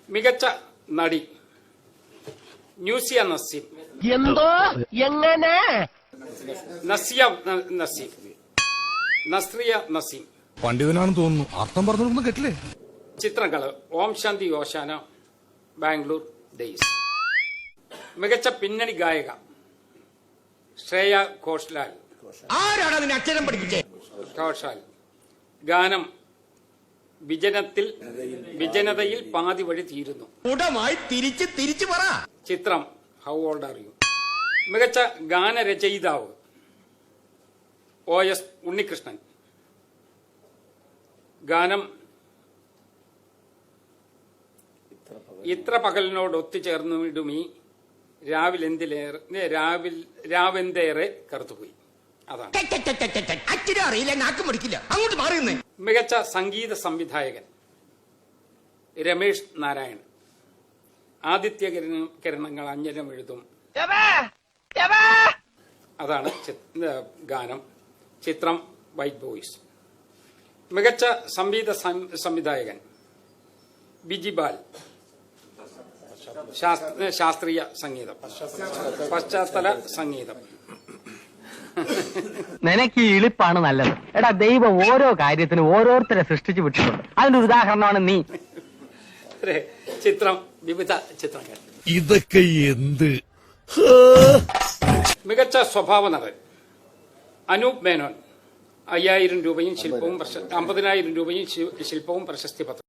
മികച്ച നടി ന്യൂസിയ നസീം. എന്തോ എങ്ങനെ നസ്രിയ നസീം. പണ്ഡിതനാണെന്ന് തോന്നുന്നു. അർത്ഥം പറഞ്ഞൊന്നും കേട്ടില്ലേ? ചിത്രങ്ങള് ഓം ശാന്തി ഓശാന, ബാംഗ്ലൂർ ഡേയ്സ്. മികച്ച പിന്നണി ഗായിക ശ്രേയ ഘോഷാൽ. ആരാണ് അതിന് അക്ഷരം പഠിപ്പിച്ചേ? ഘോഷാൽ. ഗാനം വിജനതയിൽ പാതി വഴി തീരുന്നു. ഉടമായി തിരിച്ചു പറ. ചിത്രം ഹൗ ഓൾഡ് ആർ യു. മികച്ച ഗാനരചയിതാവ് OS ഉണ്ണികൃഷ്ണൻ. ഗാനം ഇത്ര പകലിനോട് ഒത്തുചേർന്നിടുമീ രാവെന്തേറെ കറുത്തുപോയി. അതാണ്. അറിയില്ല, നാക്കും പഠിക്കില്ല. അങ്ങോട്ട് മാറിയുന്നേ. മികച്ച സംഗീത സംവിധായകൻ രമേഷ് നാരായൺ. ആദിത്യ കിരണങ്ങൾ അഞ്ജനം എഴുതും. അതാണ് ഗാനം. ചിത്രം വൈറ്റ് ബോയ്സ്. മികച്ച സംവിധായകൻ ബിജിബാൽ. ശാസ്ത്രീയ സംഗീതം, പശ്ചാത്തല സംഗീതം. നിനക്ക് ഈ ഇളിപ്പാണ് നല്ലത്. എടാ, ദൈവം ഓരോ കാര്യത്തിനും ഓരോരുത്തരെ സൃഷ്ടിച്ചു വിട്ടിട്ടുണ്ട്. അതിന്റെ ഒരു ഉദാഹരണമാണ് നീ. ചിത്രം വിവിധ ചിത്രങ്ങൾ. ഇതൊക്കെ എന്ത്? മികച്ച സ്വഭാവ നടൻ അനൂപ് മേനോൻ. 50,000 രൂപയും ശില്പവും 50,000 രൂപയും ശില്പവും പ്രശസ്തി പത്രം.